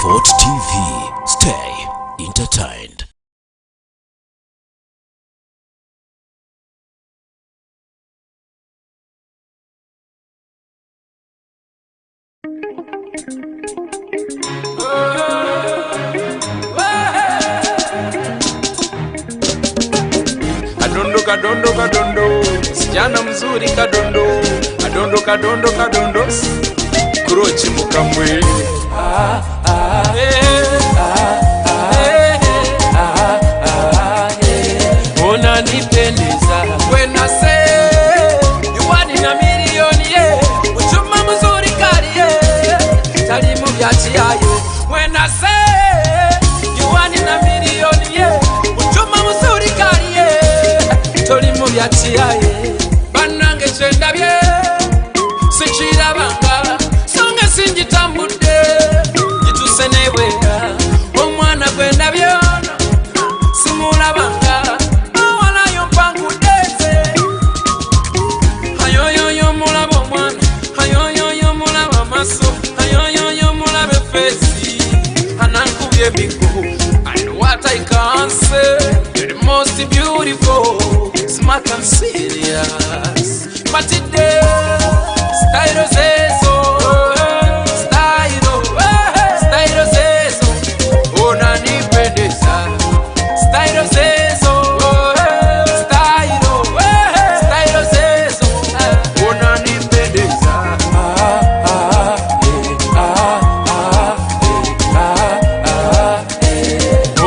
Fort TV. Stay entertained. Kadondo kadondo kadondo, sijana mzuri kadondo, kadondo kadondo kadondo, kurochi mukamwe. Unanipendeza when I say you want in a million, yeah. Uchuma mzuri kari, yeah. Talimu vyachi aye. When I say you want in a million, yeah. Uchuma mzuri kari, yeah. Talimu vyachi aye. Banange chenda bye, sichira banga, songe sinjitambude, jituse newe, omwana kwenda byona, simula banga, awala yompangu deze. Hayoyoyo mulaba omwana, hayoyoyo mulaba maso, hayoyoyo mulaba fesi, anankubye biku, and what I can say, you're the most beautiful, smart and serious. But today, style zezo, style zezo, unanipendeza. Style zezo, style zezo, unanipendeza.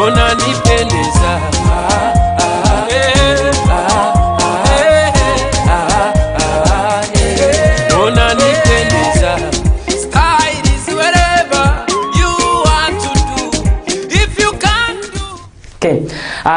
Unanipendeza.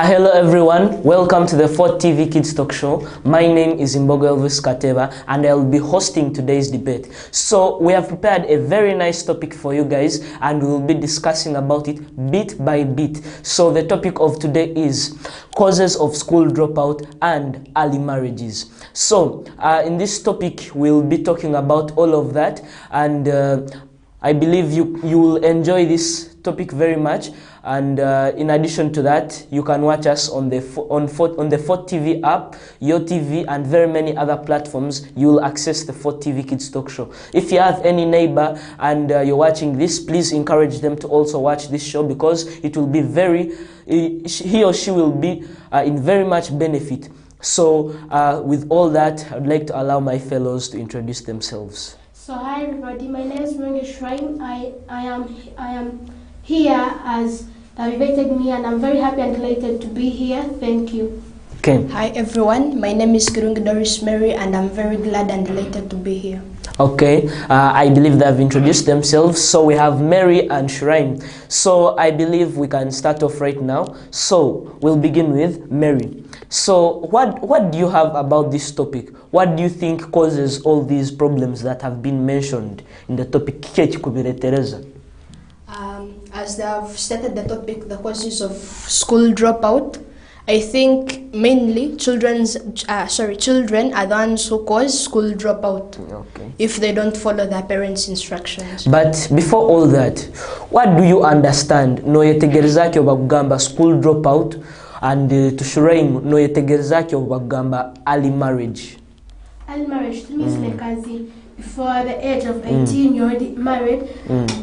Hello everyone, welcome to the Fort TV Kids Talk Show. My name is MBOGO Kateva and I'll be hosting today's debate. So we have prepared a very nice topic for you guys and we'll be discussing about it bit by bit. So the topic of today is causes of school dropout and early marriages. So in this topic we'll be talking about all of that, and I believe you will enjoy this topic very much. And in addition to that, you can watch us on the Fort TV app, Your TV, and very many other platforms. You will access the Fort TV Kids Talk Show. If you have any neighbor and you're watching this, please encourage them to also watch this show, because it will be he or she will be in very much benefit. So with all that, I'd like to allow my fellows to introduce themselves. So hi everybody, my name is Mwenge Shrine. I am here as they invited me, and I'm very happy and delighted to be here. Thank you. Okay. Hi everyone, my name is Kirungi Doris Mary and I'm very glad and delighted to be here. Okay, I believe they have introduced themselves. So we have Mary and Shrine. So I believe we can start off right now. So we'll begin with Mary. So what do you have about this topic? What do you think causes all these problems that have been mentioned in the topic? As they have stated the topic, the causes of school dropout, I think mainly children are the ones who cause school dropout. Okay. If they don't follow their parents' instructions. But before all that, what do you understand no yetegerezaki obagamba school dropout, and to Shrine no yetegerezaki obagamba early marriage? Early marriage to me is like as before the age of 18, you're already married,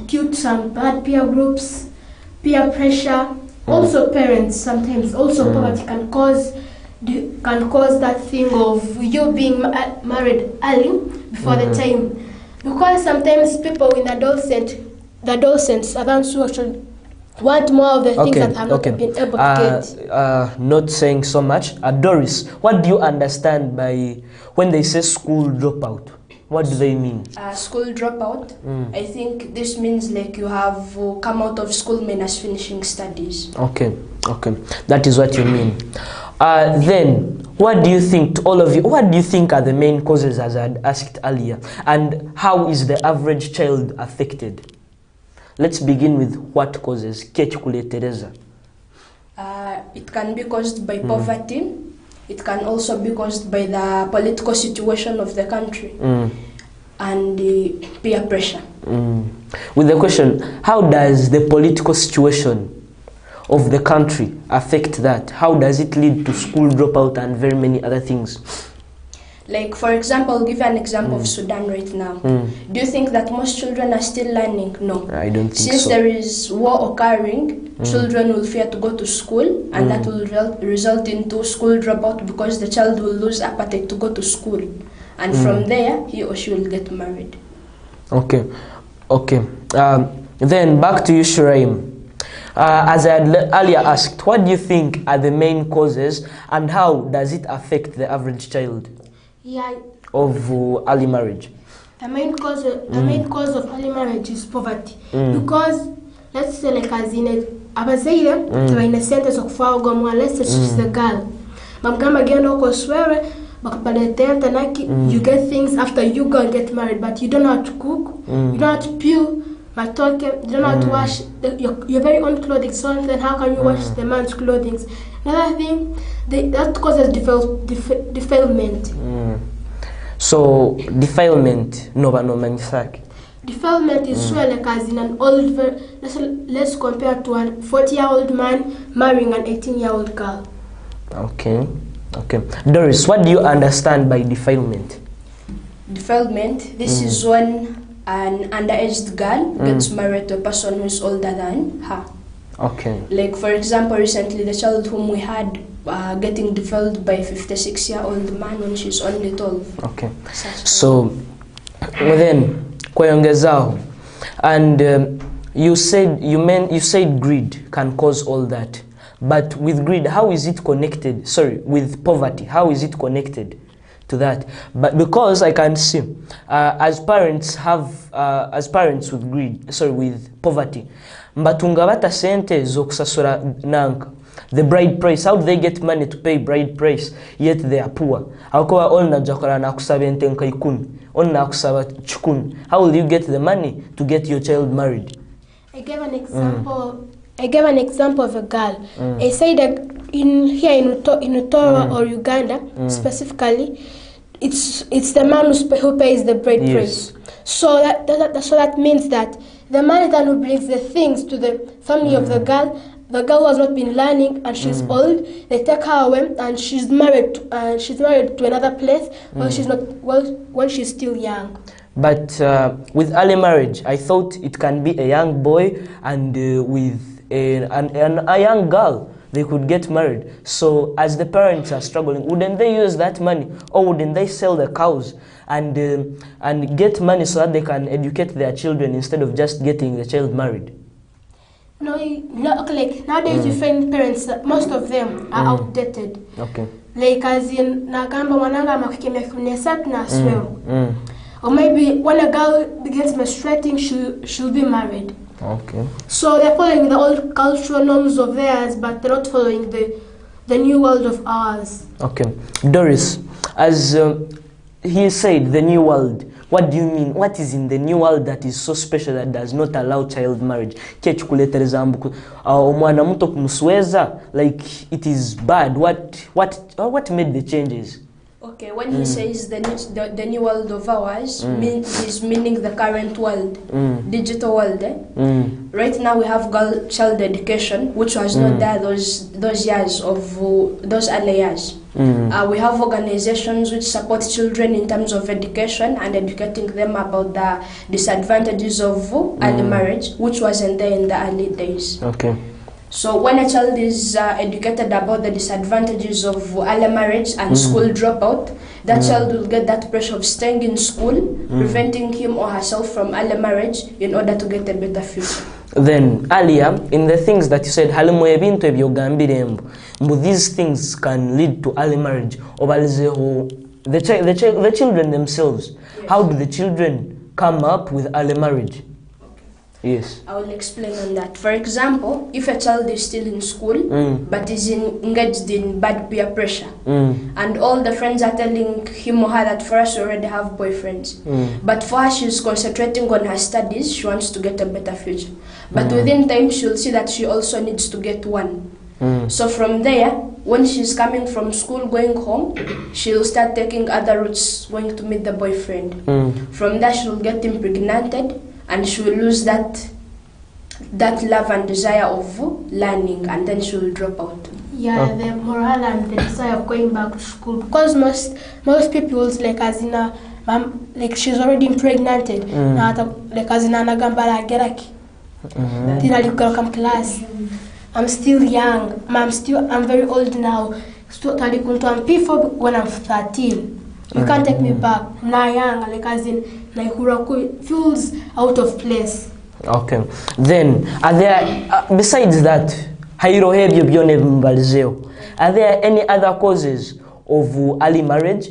due to some bad peer groups, peer pressure, also parents sometimes, also poverty can cause that thing of you being married early before the time. Because sometimes people in the adolescents are the ones who actually want more of the things that have not been able to get. Not saying so much. Doris, what do you understand by when they say school dropout? What do they mean? School dropout, I think this means like you have come out of school minus finishing studies. Okay, that is what you mean. Then, what do you think, to all of you, what do you think are the main causes, as I had asked earlier, and how is the average child affected? Let's begin with what causes. Teresa. It can be caused by poverty. It can also be caused by the political situation of the country and the peer pressure. With the question, how does the political situation of the country affect that? How does it lead to school dropout and very many other things? Like, for example, I'll give you an example of Sudan right now. Do you think that most children are still learning? No. I don't think Since so. there is war occurring, children will fear to go to school, and that will result into school dropout because the child will lose appetite to go to school. And from there, he or she will get married. Okay. Then back to you, Shuraim. As I had earlier asked, what do you think are the main causes and how does it affect the average child of early marriage? The main cause of early marriage is poverty. Because let's say like as in abazaire in a sentence of fawgo let's say she's the girl. Mamgamba gendo ko swear you get things after you go and get married, but you don't know how to cook, you don't know how to peel, you don't know how to wash your very own clothing. So then how can you wash the man's clothing? Another thing, that causes defilement. So defilement, no manufacture. Defilement is sure like as in an old, let's compare to a 40-year-old man marrying an 18-year-old girl. Okay. Doris, what do you understand by defilement? Defilement, this is when an underage girl gets married to a person who is older than her. Okay. Like, for example, recently the child whom we had getting defiled by a 56-year-old man when she's only 12. Okay. So, then, kwayongezao, and you said greed can cause all that. But with greed, how is it connected? Sorry, with poverty, how is it connected to that? But because I can see, as parents with greed, with poverty, mbatunga bata sente zokusasura nanka. The bride price, how do they get money to pay bride price yet they are poor? How will you get the money to get your child married? I gave an example of a girl. I said that in Utoro or Uganda specifically, it's the man who pays the bride price. So that means that the man that who brings the things to the family of the girl who has not been learning and she's old, they take her away and she's married to another place when she's still young. But with early marriage, I thought it can be a young boy and with a young girl, they could get married. So as the parents are struggling, wouldn't they use that money, or wouldn't they sell the cows and get money so that they can educate their children instead of just getting the child married? No, like nowadays you find parents, most of them are outdated. Okay. Like as in nagamba wananga makikemia kunesat na swero. Or maybe when a girl gets menstruating, she'll be married. Okay. So they're following the old cultural norms of theirs, but they're not following the new world of ours. Okay. Doris, as he said, the new world. What do you mean? What is in the new world that is so special that does not allow child marriage? Like it is bad. What made the changes? Okay, when he says the new world of ours, he's meaning the current world, digital world. Right now we have child education, which was not there those years of those early years. We have organizations which support children in terms of education and educating them about the disadvantages of early marriage, which wasn't there in the early days. Okay. So when a child is educated about the disadvantages of early marriage and school dropout, that child will get that pressure of staying in school, preventing him or herself from early marriage in order to get a better future. Then earlier, in the things that you said, these things can lead to early marriage. The children themselves, how do the children come up with early marriage? Yes. I will explain on that. For example, if a child is still in school but is engaged in bad peer pressure, and all the friends are telling him or her that for us we already have boyfriends, but for her she's concentrating on her studies, she wants to get a better future. But within time she'll see that she also needs to get one. So from there, when she's coming from school going home, she'll start taking other routes going to meet the boyfriend. From there she'll get impregnated. and she will lose that love and desire of learning, and then she will drop out. Yeah, the morale and the desire of going back to school, because most people like as in a like she's already impregnated. Like as in a nagambala geraki. Come class. I'm still young. I'm very old now. So I'm P4 when I'm 13. You can't take me back. Now young, like as in like feels out of place. Okay. Then are there besides that, are there any other causes of early marriage?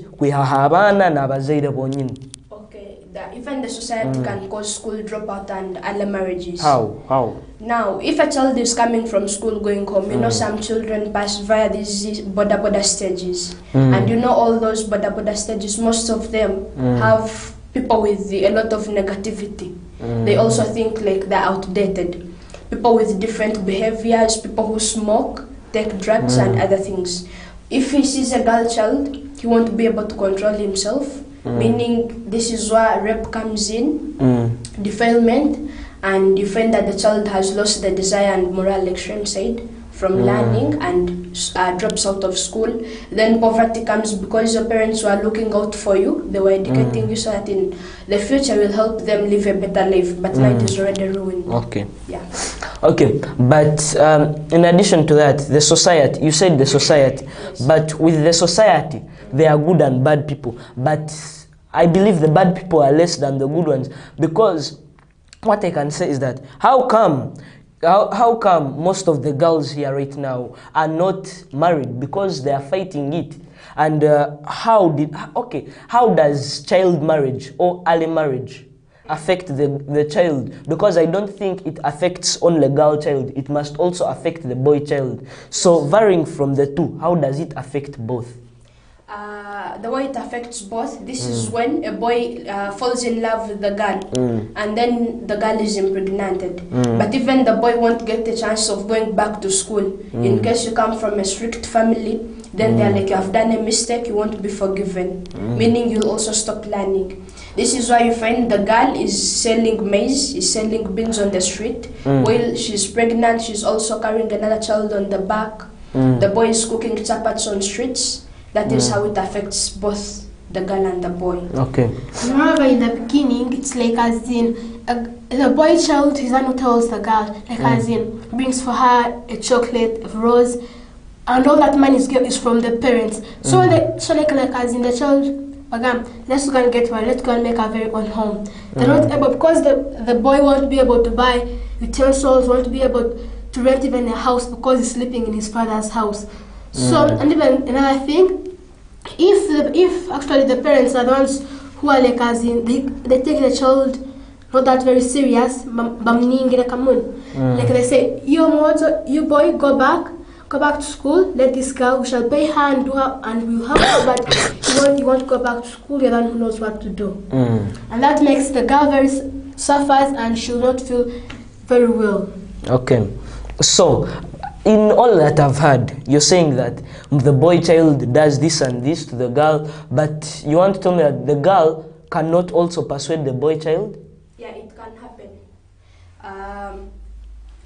Okay, even the society can cause school dropout and early marriages. How? Now, if a child is coming from school going home, you know some children pass via these border stages. And you know all those border stages, most of them have people with a lot of negativity. They also think like they're outdated. People with different behaviors, people who smoke, take drugs and other things. If he sees a girl child, he won't be able to control himself, meaning this is where rape comes in, defilement, and you find that the child has lost the desire and moral extreme side from learning and drops out of school. Then poverty comes because your parents were looking out for you. They were educating you so that in the future will help them live a better life, but now it is already ruined. Okay. Yeah. Okay, but in addition to that, the society, you said the society, but with the society, there are good and bad people. But I believe the bad people are less than the good ones, because what I can say is that how come most of the girls here right now are not married? Because they are fighting it. And how does child marriage or early marriage affect the child? Because I don't think it affects only girl child, it must also affect the boy child. So varying from the two, how does it affect both? The way it affects both, this is when a boy falls in love with the girl, and then the girl is impregnated. But even the boy won't get the chance of going back to school. In case you come from a strict family, then they're like, you have done a mistake, you won't be forgiven, meaning you'll also stop learning. This is why you find the girl is selling maize, is selling beans on the street. While she's pregnant, she's also carrying another child on the back. The boy is cooking chapats on streets. That is how it affects both the girl and the boy. Okay. Remember in the beginning, it's like as in the boy child, his one who tells the girl, like as in brings for her a chocolate, a rose, and all that money is from the parents. So like as in the child, let's go and get one, let's go and make our very own home. They're not able, because the boy won't be able to buy utensils, won't be able to rent even a house because he's sleeping in his father's house. So, and even another thing, if actually the parents are the ones who are like as in, they take the child not that very serious, like they say, you boy, go back to school, let this girl, we shall pay her and do her, and we'll help her, but you want to go back to school, you're the one who knows what to do. And that makes the girl very suffers and she'll not feel very well. Okay, so in all that I've heard, you're saying that the boy child does this and this to the girl, but you want to tell me that the girl cannot also persuade the boy child? Yeah, it can happen.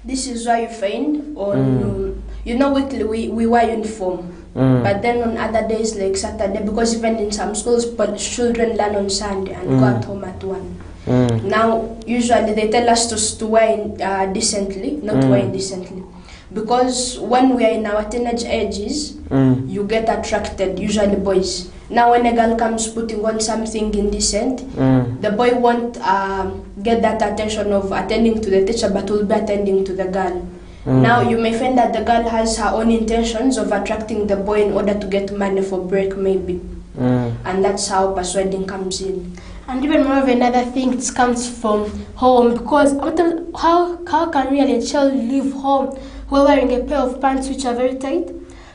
This is why you find on, weekly we wear uniform. But then on other days like Saturday, because even in some schools, but children learn on Sunday and go at home at 1. Now, usually they tell us to wear decently, not wear indecently. Because when we are in our teenage ages, you get attracted, usually boys. Now when a girl comes putting on something indecent, the boy won't get that attention of attending to the teacher, but will be attending to the girl. Now you may find that the girl has her own intentions of attracting the boy in order to get money for break maybe. And that's how persuading comes in. And even more of another thing, it comes from home, because how can really a child leave home while wearing a pair of pants which are very tight,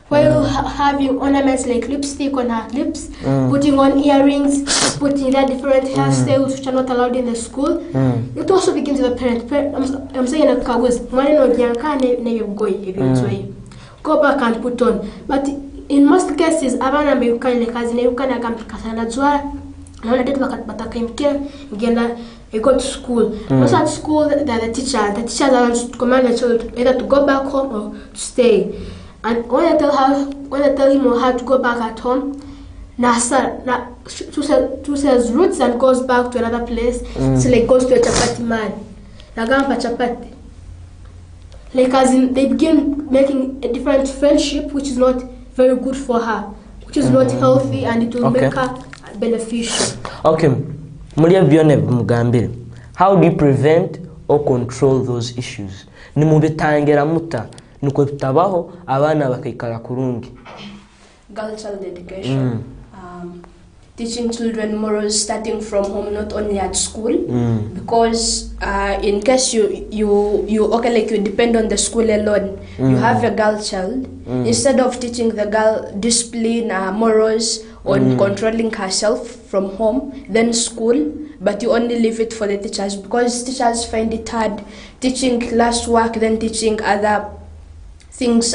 while having ornaments like lipstick on her lips, putting on earrings, putting their different hairstyles which are not allowed in the school. It also begins with the parent. I'm saying that go back and put on. But in most cases, naona date batakaimkia ngenda I go to school. Also at school, the teachers are to command the child either to go back home or to stay. And when I tell him how to go back at home, chooses routes and goes back to another place. So like goes to a chapati man. Nagampa chapati. Like as in they begin making a different friendship, which is not very good for her, which is not healthy, and it will make her beneficial. Okay. How do you prevent or control those issues? Nimubitangira muta nuko bitabaho abana bakikara kurungi. Girl child education. Teaching children morals starting from home, not only at school, because in case you okay, like you depend on the school alone, you have a girl child, instead of teaching the girl discipline, morals on controlling herself from home, then school, but you only leave it for the teachers, because teachers find it hard teaching classwork, then teaching other things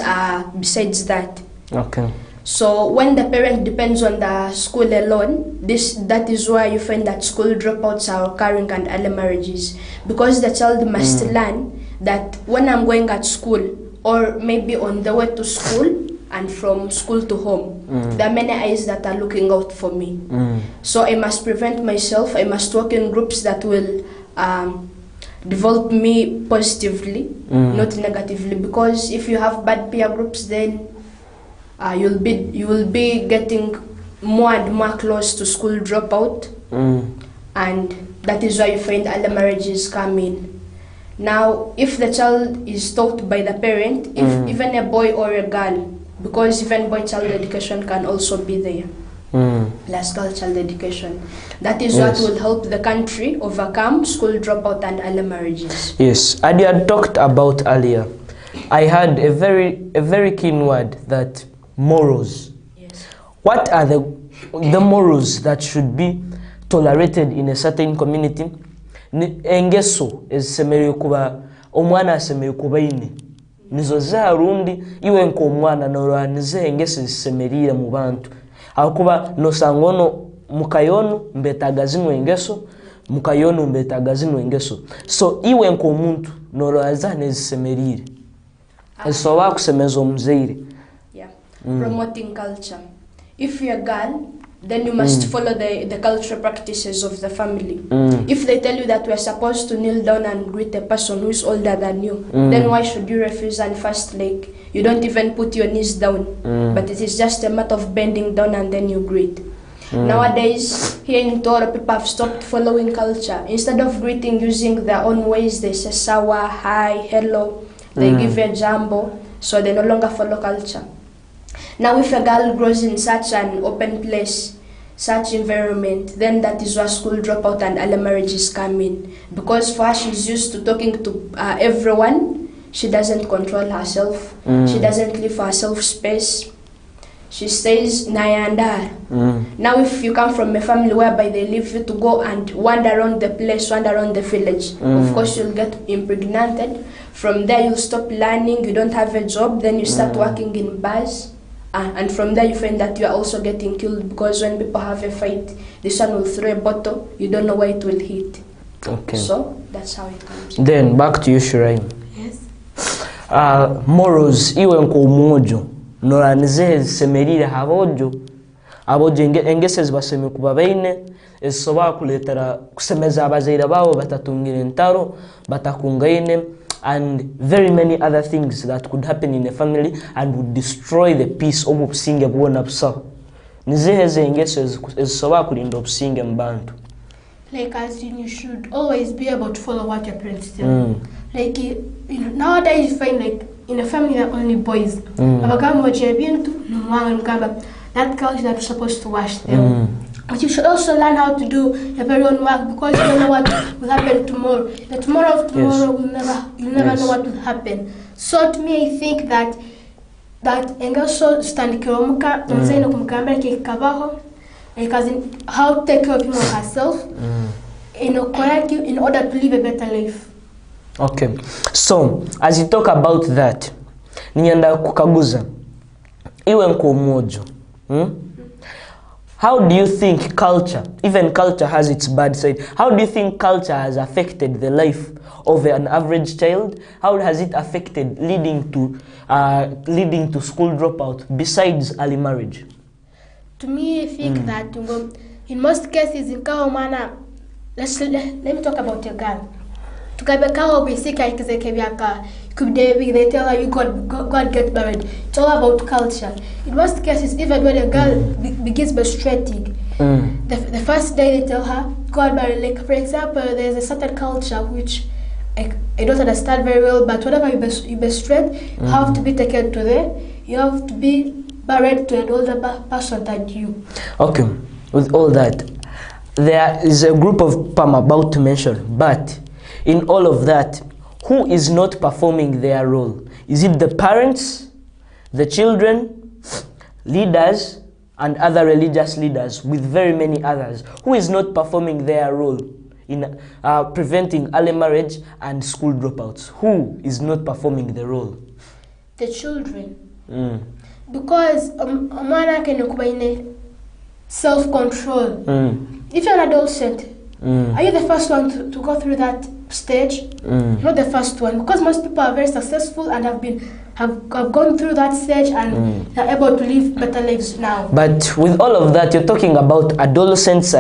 besides that. Okay. So when the parent depends on the school alone, that is why you find that school dropouts are occurring and early marriages, because the child must learn that when I'm going at school, or maybe on the way to school and from school to home, there are many eyes that are looking out for me. So I must prevent myself. I must work in groups that will develop me positively, not negatively, because if you have bad peer groups, then you will be getting more and more close to school dropout, and that is why you find early marriages come in. Now, if the child is taught by the parent, if even a boy or a girl, because even boy child education can also be there, plus girl child education, that is what will help the country overcome school dropout and early marriages. Yes, and you had talked about earlier. I had a very keen word, that morals. Yes. What are the morals that should be tolerated in a certain community? Engeso ezisemereye kuba omwana asemereye kuba ine nizo za rundi iwe nko omwana noranize engeso ezisemereye mu bantu akuba no sangono mukayono mbetagazino engeso mukayono mbetagazino engeso, so iwe nko omuntu noraza nezisemereye esoba kusemeza omuzeire. Promoting culture. If you're a girl, then you must follow the cultural practices of the family. If they tell you that we're supposed to kneel down and greet a person who is older than you, then why should you refuse and first, like, you don't even put your knees down, but it is just a matter of bending down and then you greet. Nowadays, here in Toro, people have stopped following culture. Instead of greeting using their own ways, they say sawa, hi, hello, they give a jumbo, so they no longer follow culture. Now, if a girl grows in such an open place, such environment, then that is where school dropout and early marriages come in. Because for her, she's used to talking to everyone. She doesn't control herself. She doesn't leave herself space. She stays nayandar. Now, if you come from a family whereby they leave you to go and wander around the place, wander around the village, of course you'll get impregnated. From there, you'll stop learning. You don't have a job. Then you start working in bars. And from there you find that you are also getting killed, because when people have a fight, this one will throw a bottle, you don't know where it will hit. Okay. So that's how it comes. Then back to you, Shiraim. Yes. Morals iwe nko umojo noranize semerire habojo abojo engese zibaseme kubabaine esoba kuletera kusemeza abazaira babo batatungira entaro batakungaine, and very many other things that could happen in a family and would destroy the peace of obusinge bwona busa. Nizeheze engeso ezisoba kulinda obusinge mbantu. Like as you should always be able to follow what your parents tell. Like nowadays you find like in a family that only boys. That girl is not supposed to wash them. But you should also learn how to do your very own work, because you don't know what will happen tomorrow. The tomorrow of tomorrow you'll never know what will happen. So to me, I think that engaso stand kiromuka nzeno kumkambira kikabaho, because how to take care of him or herself in order to live a better life. Okay, so as you talk about that, nienda kukaguza iwe nko mojo. How do you think culture, even culture has its bad side, how do you think culture has affected the life of an average child? How has it affected leading to school dropout besides early marriage? To me, I think that in most cases, in Kaomana, let me talk about a girl. To Kabakawa, they tell her you go and get married. It's all about culture. In most cases, even when a girl begins menstruating, the first day they tell her go and marry. Like for example, there's a certain culture which I don't understand very well, but whenever you menstruate, you have to be taken to there. You have to be married to an older person than you. Okay, with all that, there is a group of I'm about to mention, but in all of that, who is not performing their role? Is it the parents, the children, leaders, and other religious leaders, with very many others? Who is not performing their role in preventing early marriage and school dropouts? Who is not performing the role? The children. Because a man can self-control. If you're an adolescent, are you the first one to go through that stage? Not the first one, because most people are very successful and have gone through that stage and are able to live better lives now. But with all of that, you're talking about adolescents.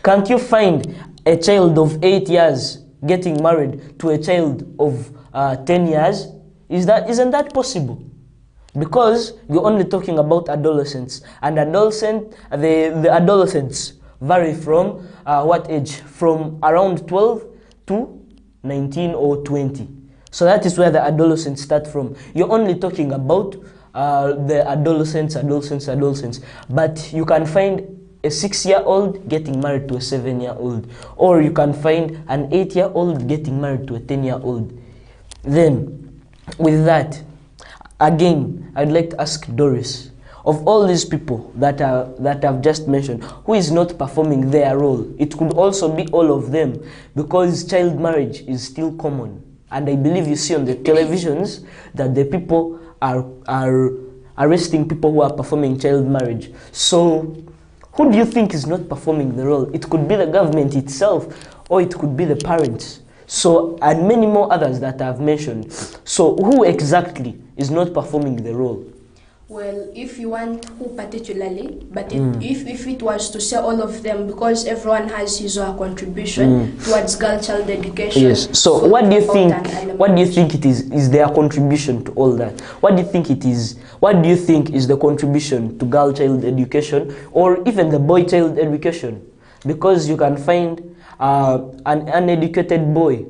Can't you find a child of 8 years getting married to a child of 10 years? Isn't that possible? Because you're only talking about adolescents, and the adolescents vary from what age? From around 12 to 19 or 20. So that is where the adolescents start from. You're only talking about the adolescents. But you can find a 6-year-old getting married to a 7-year-old. Or you can find an 8-year-old getting married to a 10-year-old. Then, with that, again, I'd like to ask Doris, of all these people that I've just mentioned, who is not performing their role? It could also be all of them, because child marriage is still common. And I believe you see on the televisions that the people are arresting people who are performing child marriage. So who do you think is not performing the role? It could be the government itself, or it could be the parents. So, and many more others that I've mentioned. So who exactly is not performing the role? Well, if you want who particularly, but if it was to say all of them, because everyone has his or her contribution towards girl child education. Yes. So what do you think? What do you think it is their contribution to all that? What do you think it is? What do you think is the contribution to girl child education, or even the boy child education? Because you can find an uneducated boy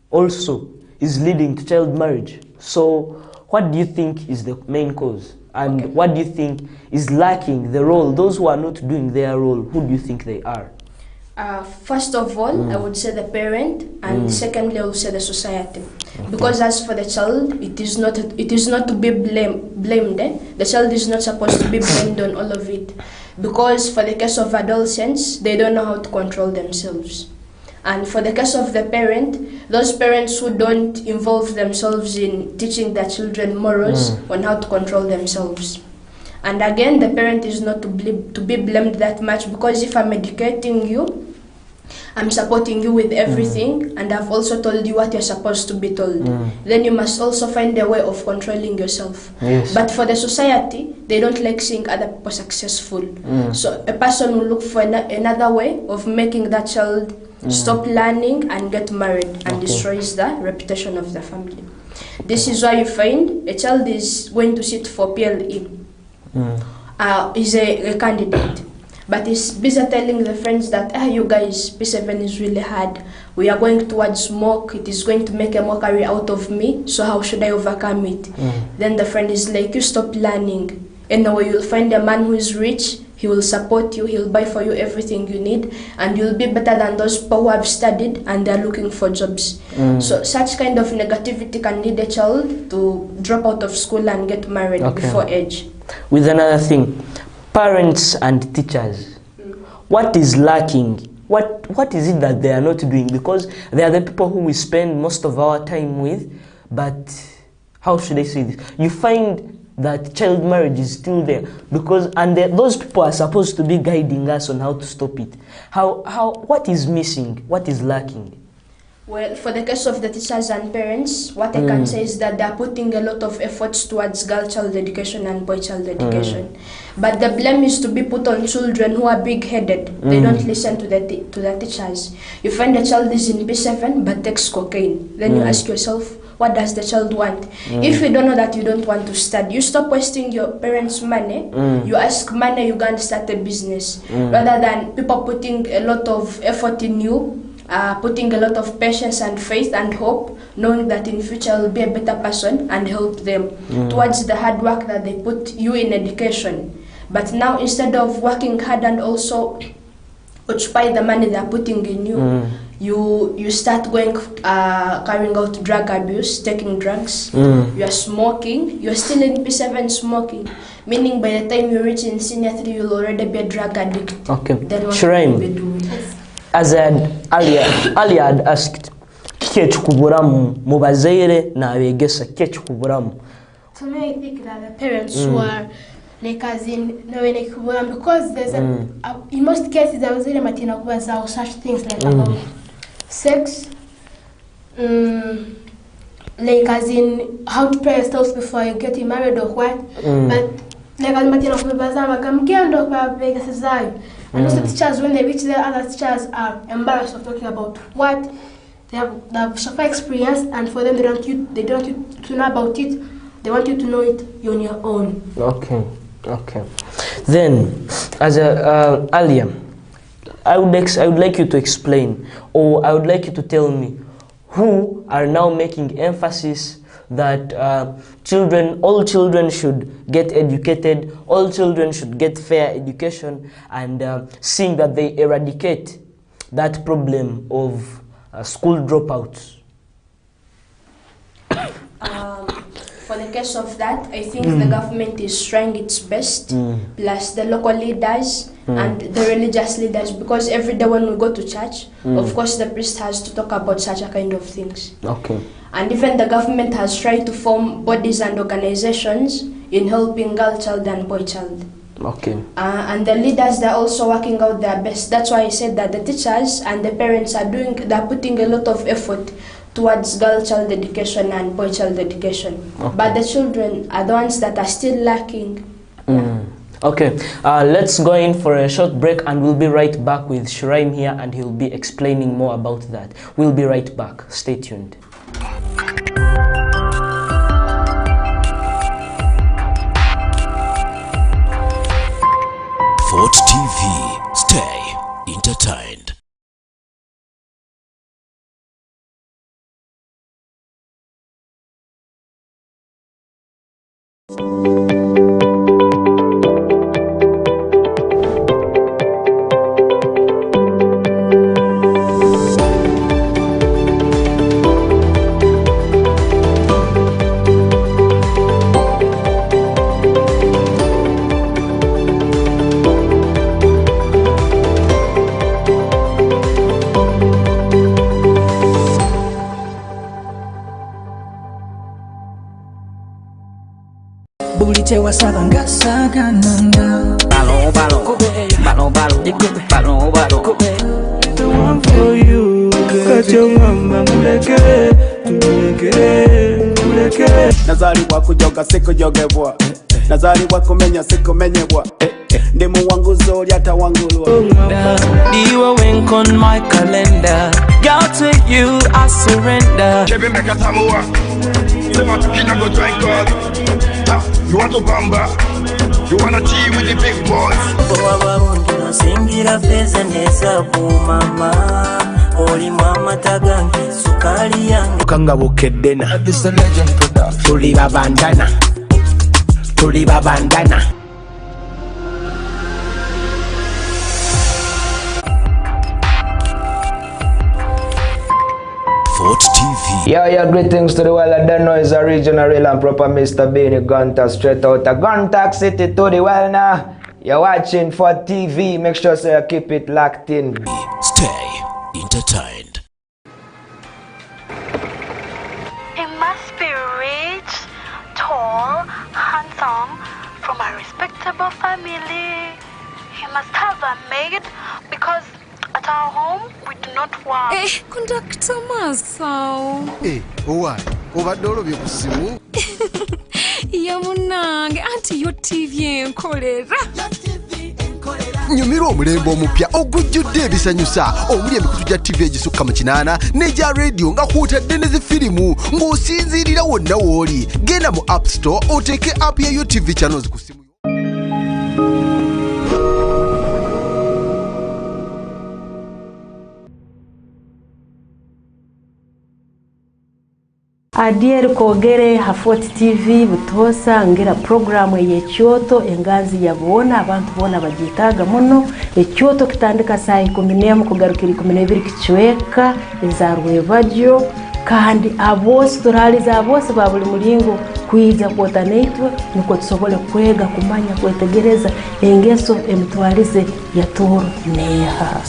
also is leading to child marriage. So what do you think is the main cause? And what do you think is lacking the role? Those who are not doing their role, who do you think they are? First of all, I would say the parent, and secondly, I would say the society. Because as for the child, it is not to be blamed. The child is not supposed to be blamed on all of it. Because for the case of adolescents, they don't know how to control themselves. And for the case of the parent, those parents who don't involve themselves in teaching their children morals on how to control themselves. And again, the parent is not to be blamed that much, because if I'm educating you, I'm supporting you with everything, and I've also told you what you're supposed to be told. Then you must also find a way of controlling yourself. Yes. But for the society, they don't like seeing other people successful. So a person will look for another way of making that child stop learning and get married, and destroys the reputation of the family. This is why you find a child is going to sit for PLE. Is a candidate, but he's busy telling the friends that you guys, P7 is really hard, we are going towards smoke, it is going to make a mockery out of me, so how should I overcome it? Then the friend is like, you stop learning. Anyway, you'll find a man who is rich, he will support you, he'll buy for you everything you need, and you'll be better than those people who have studied and they're looking for jobs. So such kind of negativity can lead a child to drop out of school and get married before age. With another thing, parents and teachers, what is lacking? What is it that they are not doing? Because they are the people who we spend most of our time with, but how should I say this? You find that child marriage is still there, because those people are supposed to be guiding us on how to stop it. What is missing? What is lacking? Well, for the case of the teachers and parents, what I can say is that they are putting a lot of efforts towards girl child education and boy child education. But the blame is to be put on children who are big-headed. They don't listen to the teachers. You find the child is in P7 but takes cocaine. Then you ask yourself, what does the child want? If you don't know that you don't want to study, you stop wasting your parents' money. You ask money, you go and start a business. Rather than people putting a lot of effort in you, putting a lot of patience and faith and hope, knowing that in future you'll be a better person and help them towards the hard work that they put you in education. But now, instead of working hard and also occupy the money they're putting in you, you start going, carrying out drug abuse, taking drugs, you are smoking, you're still in P7 smoking, meaning by the time you reach in senior 3, you'll already be a drug addict. Okay. Then what Shiraim, will you be doing? as earlier had asked, kiki ekikubulamu mu bazaire n'abeegesa, kiki ekikubulamu? For me, I think that the parents who are like as in knowing because there's in most cases I was in Martina Kubaza such things like about sex, like as in how to pray yourself before you get married or what. But like as Martina Kubaza, I'm getting up Vegas. And also teachers, when they reach there, other teachers are embarrassed of talking about what they have suffered experience, and for them they don't want you to know about it. They want you to know it on your own. Okay. Then, as earlier, I would like you to explain, or I would like you to tell me, who are now making emphasis that all children should get educated, all children should get fair education, and seeing that they eradicate that problem of school dropouts. For the case of that, I think the government is trying its best, plus the local leaders and the religious leaders, because every day when we go to church, of course the priest has to talk about such a kind of things. Okay. And even the government has tried to form bodies and organizations in helping girl child and boy child. Okay. And the leaders, they're also working out their best. That's why I said that the teachers and the parents they're putting a lot of effort towards girl child education and boy child education. Okay. But the children are the ones that are still lacking. Okay, let's go in for a short break, and we'll be right back with Shiraim here, and he'll be explaining more about that. We'll be right back. Stay tuned. Fort TV. Stay entertained. The one for you, got your mama nazaliwa kujoga sikujogebwa, nazaliwa kumenya sikumenyebwa, ndi muwanguzi oli atawangulwa. You wink on my calendar, girl, to you I surrender. Chebe mekatamua, sema tukina go join God. You want to bamba, you wanna G with the big boys. Singira feza neza ku mama, oli mama tagange sukali yange Kanga bukedena, tuli babandana. Fort TV. Yo, greetings to the world. I don't know it's a regional real and proper Mr. Beanie Gunter, straight out of Gunter City to the world now. You're watching Fort TV. Make sure so you keep it locked in. Stay entertained. He must be rich, tall, handsome, from a respectable family. He must have a maid because at our home we do not work. Conductor Masao. Owai, obadde olobye ku ssimu? Yamunange, anti yo TV enkolera. Nyumirwa omulembe omupya ogujjudde ebisanyusa omuli emikutu gya TV egisukka mu 8 n'egya radio nga kwotadde ne zifirimu ng'osinziirira wonna w'oli. Genda mu App Store oteeke app ya UTV channels ku ssimu. Adier kogere Hafot TV butosa ngira programu y'ekyoto enganzi yabona abantu bona bagitaga muno ekyoto kitandika saa 11 kugarukira 12 kichweka ezarwe bajyo kandi abose turaliza abose babuli mulingo kwiza kwota neitwe nuko tusobole kwega kumanya kwetegereza engeso emitwalize ya toro neha.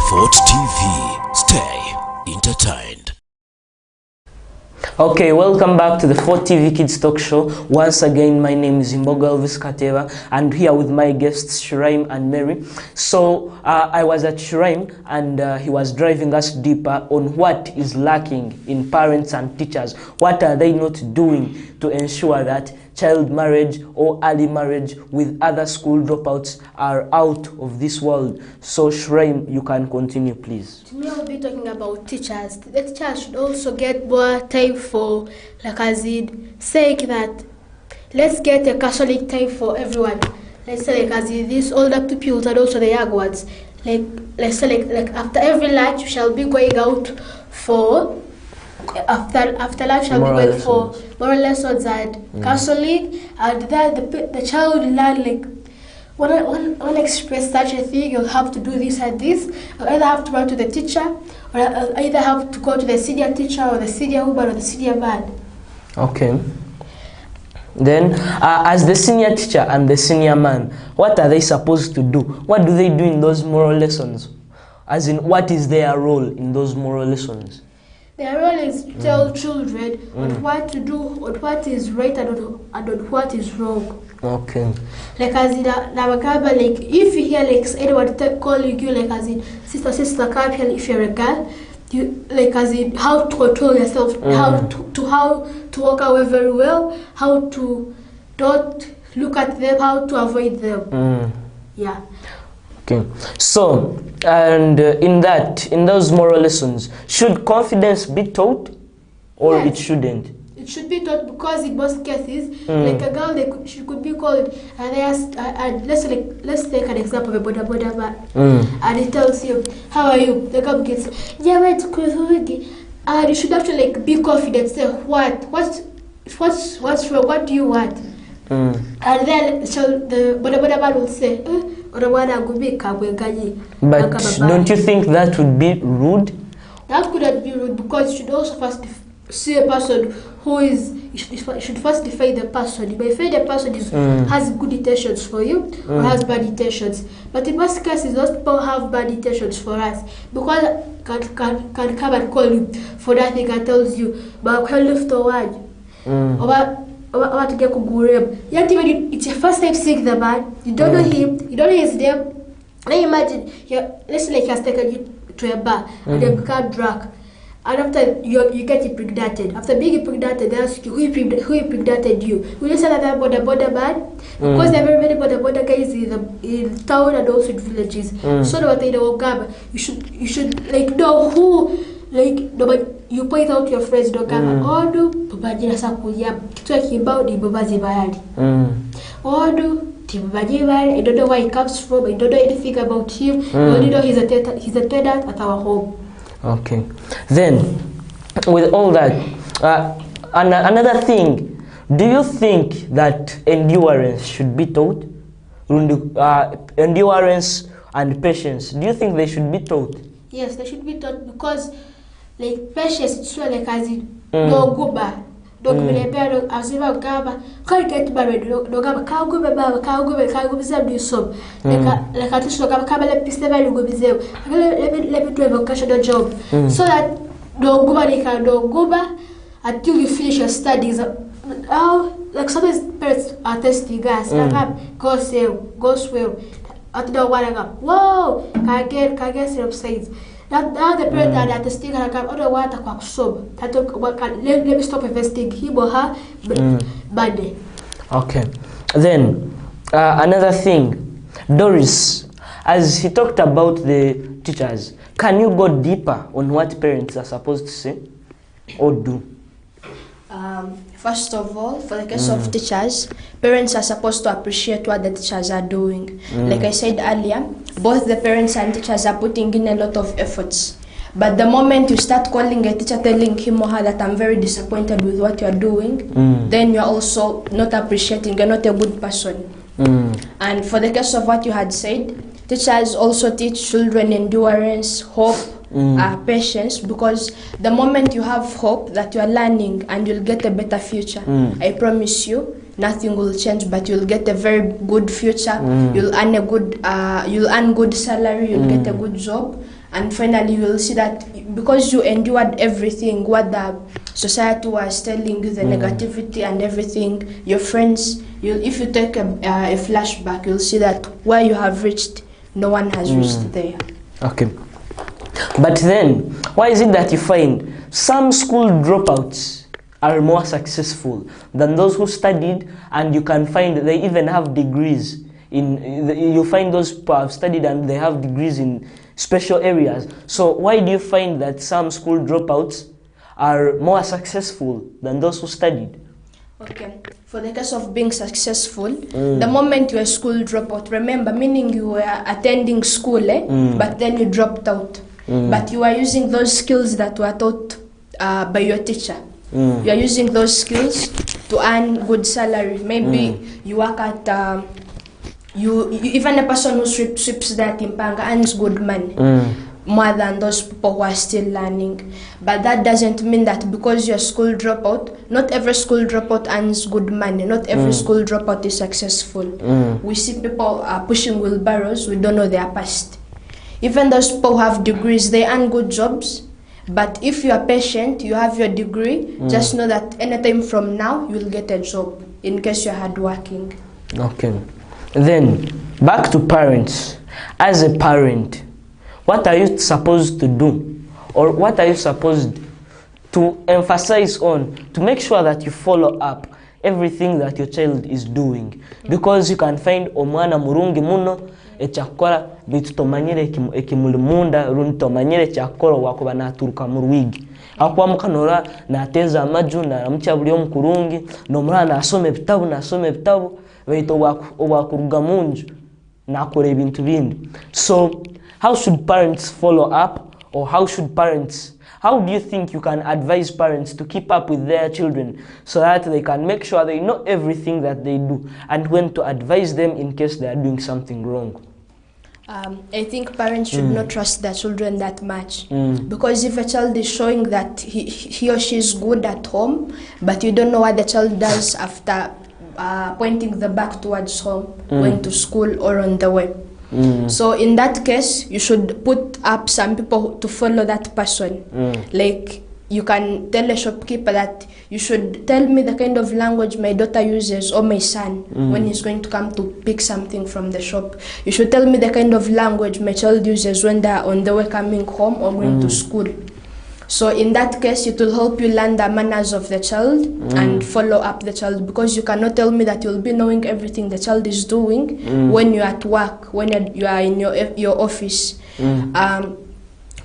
Fort TV. Stay entertained. Okay, welcome back to the 4TV Kids Talk Show. Once again, my name is MBOGO and here with my guests Shiraim and Mary. So I was at Shiraim and he was driving us deeper on what is lacking in parents and teachers. What are they not doing to ensure that child marriage or early marriage with other school dropouts are out of this world? So Shiraim, you can continue, please. Today we'll be talking about teachers. The teachers should also get more time for, like as in saying that let's get a Catholic time for everyone. Let's say like as in these older pupils and also the young ones. Like let's say like after every lunch we shall be going out for after lunch shall be going for moral lessons and counseling, and then the child will learn like when I express such a thing, you'll have to do this and this. You'll either have to run to the teacher, or either have to go to the senior teacher or the senior woman or the senior man. Okay. Then, as the senior teacher and the senior man, what are they supposed to do? What do they do in those moral lessons? As in, what is their role in those moral lessons? Their role is to tell children on what to do, on what is right and on what is wrong. Okay. Like as in Navagaba, like if you hear like anyone calling you like as in sister, come here if you're a girl, you like as in how to control yourself, how to walk away very well, how to don't look at them, how to avoid them. Yeah. Okay. So, and in those moral lessons, should confidence be taught, or yes, it shouldn't? It should be taught because in most cases, like a girl, she could be called, and they ask, let's take an example of a boda man, and he tells you, "How are you?" The girl gets, "Yeah, wait, and you should actually like be confident. Say, what's wrong? What do you want?" And then the boda man will say, But don't you think that would be rude? That couldn't be rude because you should also first see a person who is. You should first define the person. You may find a person has good intentions for you or has bad intentions. But in most cases, those people have bad intentions for us because can come and call you for that thing and tells you, "But I left the word." Or to get kugurem. Yet even it's your first time seeing the man, you don't know him, you don't know his name. Now imagine, let's say like he has taken you to a bar and then become drunk. And after you get impregnated. After being impregnated, they ask you who impregnated you. Will you say that border man? Because there are very many border guys in town and also in villages. So what they know, you should like know who. Like nobody, you point out your friends, don't come. Odu, babajira sakuya. Kitwa kibao ni babazi bayali. Odu, tibabaji bayali. I don't know where he comes from. I don't know anything about him. I only know he's a tenant at our home. Okay. Then, with all that, another thing. Do you think that endurance should be taught? Endurance and patience, do you think they should be taught? Yes, they should be taught because, like, patience, it's like as it no go back. Don't be there. As if I gaba, can't get married. Don't gaba, can't go back, can't go beside you so. Like I just gaba, can't let piste very go beside. Let me do a vocational job so that don't go back, don't go back until you finish your studies. Like sometimes parents are testing gas. Goes well. At the one whoa, can get some sides. That the parent that the stick and other water quack sob. Let me stop investing him or her body. Okay. Then another thing, Doris, as he talked about the teachers, can you go deeper on what parents are supposed to say or do? First of all, for the case of teachers, parents are supposed to appreciate what the teachers are doing. Like I said earlier, both the parents and teachers are putting in a lot of efforts. But the moment you start calling a teacher, telling him or her that I'm very disappointed with what you're doing, then you're also not appreciating, you're not a good person. And for the case of what you had said, teachers also teach children endurance, hope, patience, because the moment you have hope that you are learning and you'll get a better future, I promise you nothing will change, but you'll get a very good future. You'll earn a good good salary, you'll get a good job, and finally you'll see that because you endured everything what the society was telling you, the negativity and everything, your friends, if you take a flashback, you'll see that where you have reached, no one has reached there. Okay. But then, why is it that you find some school dropouts are more successful than those who studied, and you can find they even have degrees you find those people have studied and they have degrees in special areas. So why do you find that some school dropouts are more successful than those who studied? Okay, for the case of being successful, the moment you're a school dropout, remember, meaning you were attending school, but then you dropped out. But you are using those skills that were taught by your teacher. You are using those skills to earn good salary. Maybe you work at, even a person who sweeps that Timpanga earns good money. More than those people who are still learning. But that doesn't mean that because you're a school dropout, not every school dropout earns good money. Not every school dropout is successful. We see people pushing wheelbarrows, we don't know their past. Even those people who have degrees, they earn good jobs. But if you are patient, you have your degree, just know that anytime from now, you'll get a job, in case you're hardworking. Okay. Then, back to parents. As a parent, what are you supposed to do? Or what are you supposed to emphasize on to make sure that you follow up everything that your child is doing? Because you can find omwana murungi muno echakora bitu tomanyire ekimulimunda rundi tomanyire chakora wakuba naturuka mu rwigi akwa mukanora nateza amaju na mchabuli omukurungi no mwana asome bitabu baito wakuruga munju nakora ibintu bindi. So how should parents follow up, or how do you think you can advise parents to keep up with their children so that they can make sure they know everything that they do and when to advise them in case they are doing something wrong? I think parents should not trust their children that much, because if a child is showing that he or she is good at home, but you don't know what the child does after pointing the back towards home, going to school or on the way. So in that case, you should put up some people to follow that person. Like you can tell a shopkeeper that you should tell me the kind of language my daughter uses or my son when he's going to come to pick something from the shop. You should tell me the kind of language my child uses when they're on the way coming home or going to school. So in that case, it will help you learn the manners of the child and follow up the child, because you cannot tell me that you'll be knowing everything the child is doing when you're at work, when you are in your office.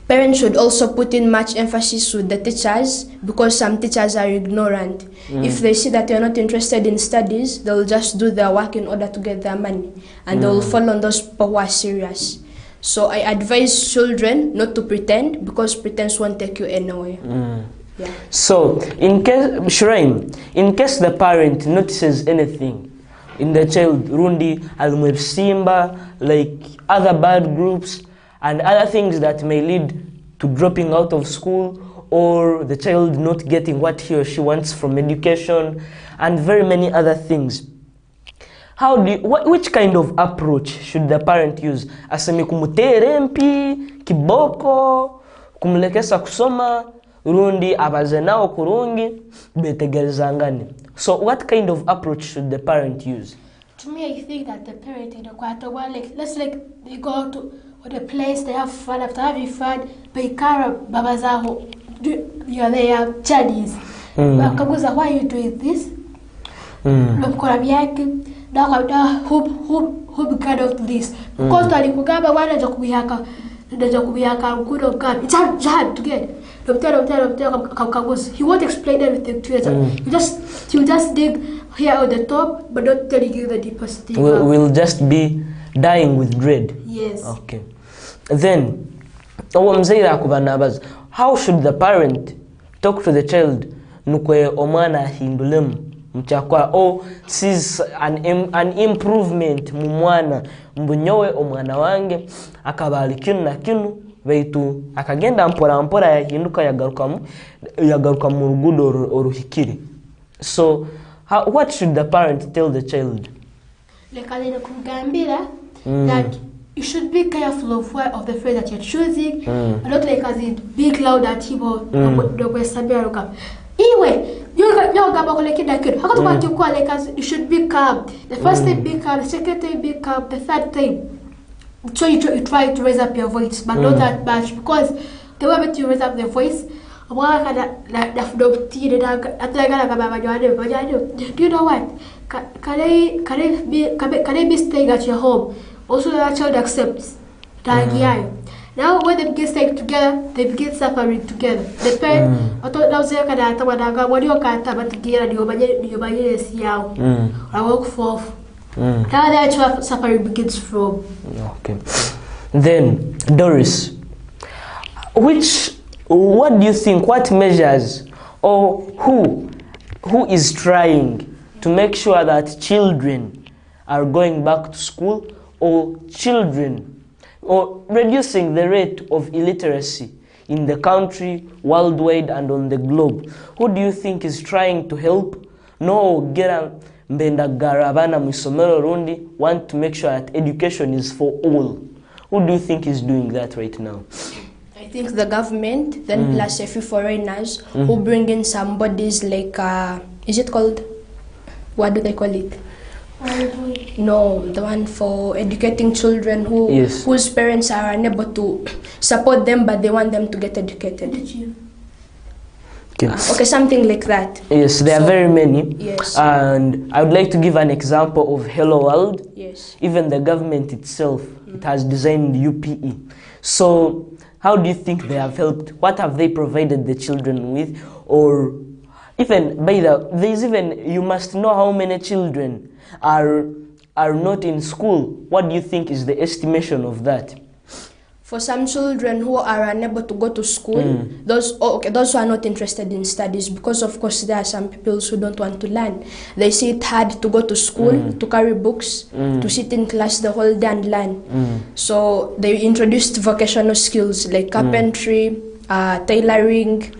Parents should also put in much emphasis with the teachers, because some teachers are ignorant. If they see that you're not interested in studies, they'll just do their work in order to get their money, and they'll fall on those people who are serious. So I advise children not to pretend, because pretense won't take you anywhere. Yeah. So in case, Shireen, in case the parent notices anything in the child, rundi almwebsimba, like other bad groups and other things that may lead to dropping out of school or the child not getting what he or she wants from education and very many other things. Which kind of approach should the parent use? Aseme kumutere mpi, kiboko, kumlekesa kusoma, rundi abaze nao kurungi, betegerezangani. So what kind of approach should the parent use? To me, I think that the parent, let's like they go to the place, they have fun. After having fun, Baikara, Babazaho, they are chaddies. Bakaguza, why are you doing this? Who began of this? Because to Alikugaba, why did Jakubiyaka, good of God? It's hard to get. He won't explain everything to you. He'll just dig here at the top, but not telling you the deepest thing. We'll just be dying with dread. Yes. Okay. Then, how should the parent talk to the child? Nukwe omana hindulemu mchakwa sees an improvement mumwana mbunyowe omwana wange akabali kinu na kinu baitu akagenda mpora yahinduka yagaruka mu rugudo oruhikiri. So what should the parent tell the child? That you should be careful of the friend that you're choosing. Not like as in big loud at people anyway, you should be calm. The first time be calm, the second time be calm, the third time. So you try to raise up your voice, but not that much, because the moment you raise up the voice, do you know what? Can I be staying at your home? Also, the child accepts. Now, when they begin staying together, they begin suffering together. The parent, I walk forth. Now, the actual suffering begins from. Okay. Then, Doris, what do you think? What measures or who is trying to make sure that children are going back to school, or reducing the rate of illiteracy in the country, worldwide, and on the globe? Who do you think is trying to help? No, want to make sure that education is for all. Who do you think is doing that right now? I think the government, then plus a few foreigners who bring in some bodies like, is it called? What do they call it? No, the one for educating children whose parents are unable to support them, but they want them to get educated. Okay, something like that. Yes, there are very many. Yes. And I would like to give an example of Hello World. Yes. Even the government itself, it has designed UPE. So how do you think they have helped? What have they provided the children with? Or even, you must know how many children are not in school. What do you think is the estimation of that? For some children who are unable to go to school, those who are not interested in studies, because of course there are some people who don't want to learn. They see it hard to go to school, to carry books, to sit in class the whole day and learn. So they introduced vocational skills like carpentry, tailoring,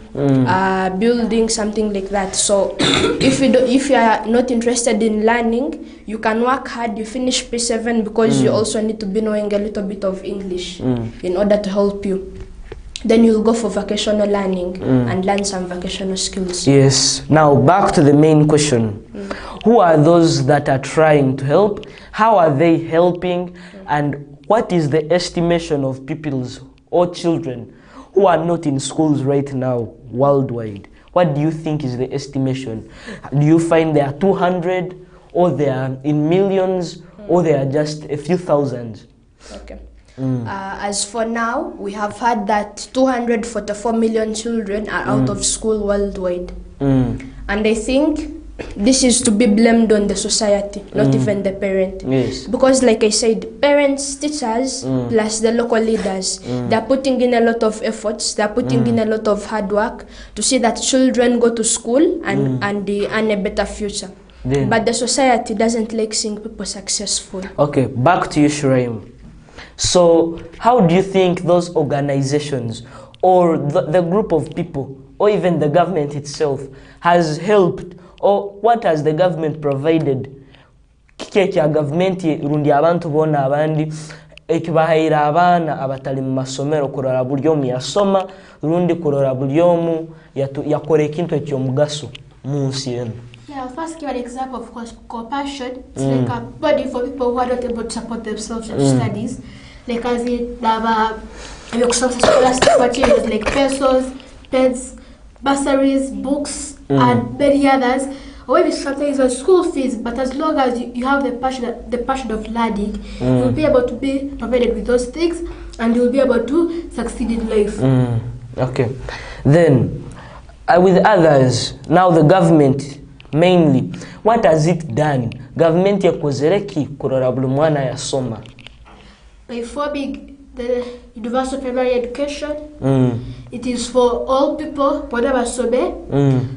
building, something like that. So if you are not interested in learning, you can work hard. You finish P7 because you also need to be knowing a little bit of English in order to help you. Then you'll go for vocational learning and learn some vocational skills. Yes. Now back to the main question. Who are those that are trying to help? How are they helping? And what is the estimation of pupils or children who are not in schools right now worldwide? What do you think is the estimation? Do you find there are 200, or they are in millions, or they are just a few thousands? Okay. As for now, we have heard that 244 million children are out of school worldwide. And I think this is to be blamed on the society, not even the parent. Yes. Because like I said, parents, teachers, plus the local leaders, they're putting in a lot of efforts, they're putting in a lot of hard work to see that children go to school and they earn a better future. but the society doesn't like seeing people successful. Okay, back to you, Shuraim. So how do you think those organizations or the group of people or even the government itself has helped, or what has the government provided? Kiki ya government rundi abantu bona abandi ekibahira abana abatali mu masomero kurora bulyomu yasoma rundi kurora bulyomu yakore kintu ekyo mugaso munsi yenu. Yeah, I'll first give an example of course, compassion. It's like a body for people who are not able to support themselves in studies. Like as in scholastic materials like pencils, pens, bursaries, books, and many others. Or maybe sometimes on school fees, but as long as you have the passion of learning, you'll be able to be provided with those things, and you'll be able to succeed in life. Okay. Then, with others, now the government mainly, what has it done? Government yakozereki kurora buli mwana yasoma. By forming the universal primary education, it is for all people, whatever sobe.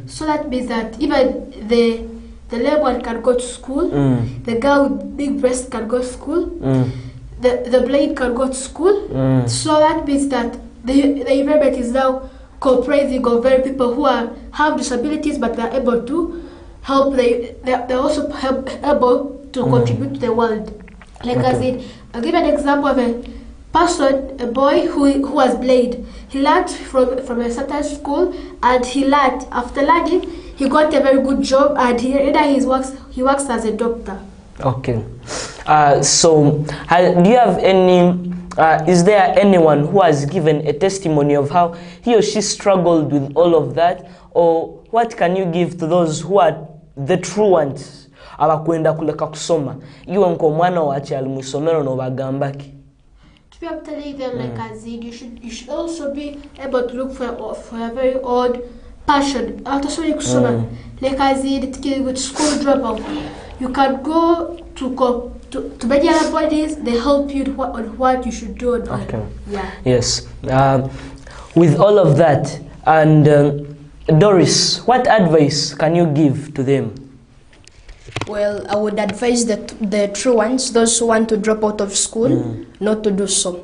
So that means that even the lame one can go to school, the girl with big breasts can go to school, the blind can go to school. So that means that the environment is now comprising of very people who have disabilities, but they are able to help. They're also able to contribute to the world. Like as in, I'll give an example of a person, a boy who was blind. He learned from a certain school, and after learning, he got a very good job, and he works as a doctor. Okay. So, do you have any? Is there anyone who has given a testimony of how he or she struggled with all of that, or what can you give to those who are the true ones? Abakwenda kuleka kusoma iwe nko mwana wache alimusomero no bagambaki. To be able to tell them like Azid, you should also be able to look for a very odd passion. After so kusoma like Azid with school dropout, you can go to many other bodies. They help you on what you should do. Okay. Yeah. Yes. With all of that, and Doris, what advice can you give to them? Well, I would advise the true ones, those who want to drop out of school, not to do so.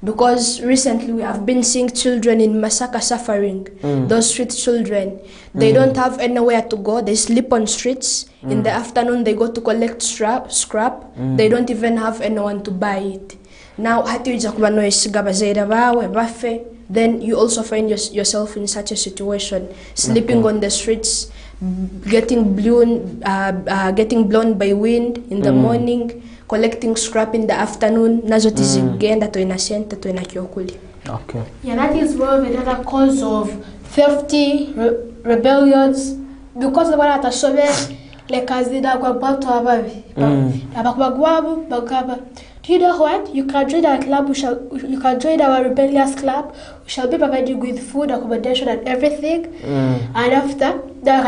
Because recently we have been seeing children in Masaka suffering. Those street children, they don't have anywhere to go. They sleep on streets. In the afternoon, they go to collect scrap. They don't even have anyone to buy it. Now, then you also find yourself in such a situation, sleeping on the streets, getting blown by wind in the morning, collecting scrap in the afternoon. Okay. Yeah, that is one of another cause of thefty, rebellions, because the one at a like as the do you know what? You can join our club. You can join our rebellious club. We shall be providing you with food, accommodation, and everything. And after, they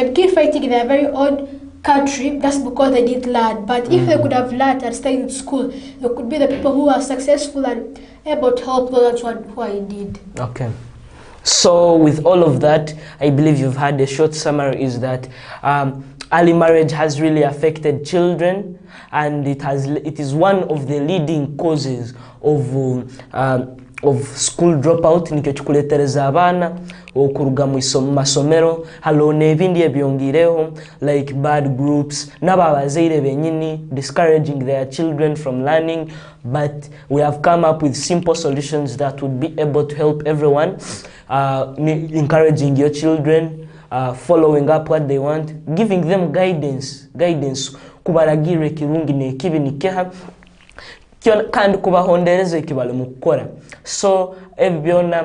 begin fighting in a very odd country. That's because they did learn. But if they could have learned and stayed in school, they could be the people who are successful and able to help those who are in need. Okay. So with all of that, I believe you've had a short summary is that early marriage has really affected children, and it is one of the leading causes of school dropout. Nikyo kikuletereza abana okuruga mu masomero halo nebindi ebyongireho like bad groups n'ababazaire benyini discouraging their children from learning. But we have come up with simple solutions that would be able to help everyone, encouraging your children, following up what they want, giving them guidance kubaragire kirungi ne kibi nikeha kandi kubahondereze kibale mukora. So ebyona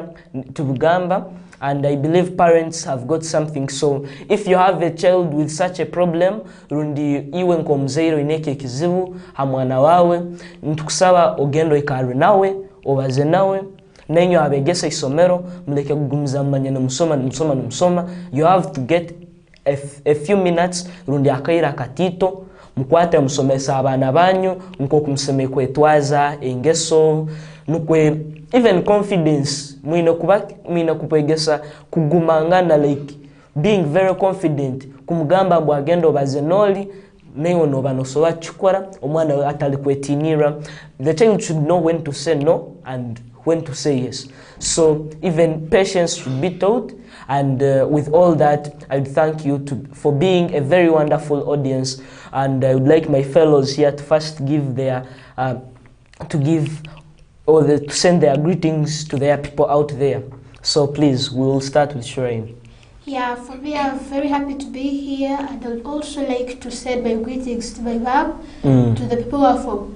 tubugamba, and I believe parents have got something. So if you have a child with such a problem, rundi iwe nko mzeiro ineke kizibu hamwana wawe ntukusaba ogendo ikari nawe obaze nawe nenyo abegesa isomero mleke kugumza manya musoma. You have to get a few minutes rundi akaira katito mkwate musomesa abana banyu nko kumseme kwetwaza engeso nukwe even confidence mwina kupegesa kugumangana like being very confident kumugamba mbu agendo bazenoli neyo no banosoba chikora omwana atali kwetinira. The child should know when to say no and when to say yes. So even patience should be taught. And with all that, I would thank you for being a very wonderful audience. And I would like my fellows here to first give their to send their greetings to their people out there. So please, we will start with Shireen. Yeah, for me, I'm very happy to be here, and I would also like to send my greetings to my mom, to the people who are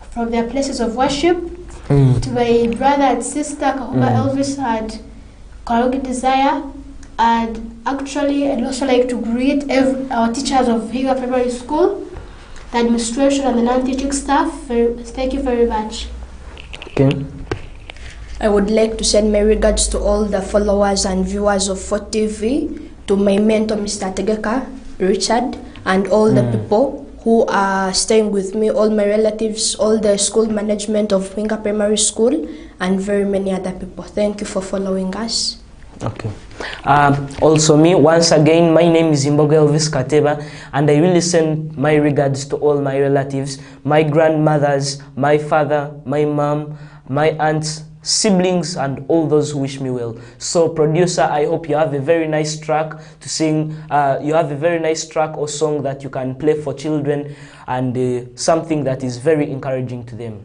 from their places of worship, to my brother and sister, Kahuma Elvis and Karugi Desire, and actually I'd also like to greet our teachers of Higa Primary School, the administration and the non-teaching staff. Thank you very much. Okay. I would like to send my regards to all the followers and viewers of 4TV, to my mentor, Mr. Tegeka, Richard, and all the people who are staying with me, all my relatives, all the school management of Winga Primary School, and very many other people. Thank you for following us. Okay. Also me, once again, my name is MBOGO Elvis Kateba, and I really send my regards to all my relatives, my grandmothers, my father, my mom, my aunts, siblings, and all those who wish me well. So producer, I hope you have a very nice track to sing. You have a very nice track or song that you can play for children, and something that is very encouraging to them.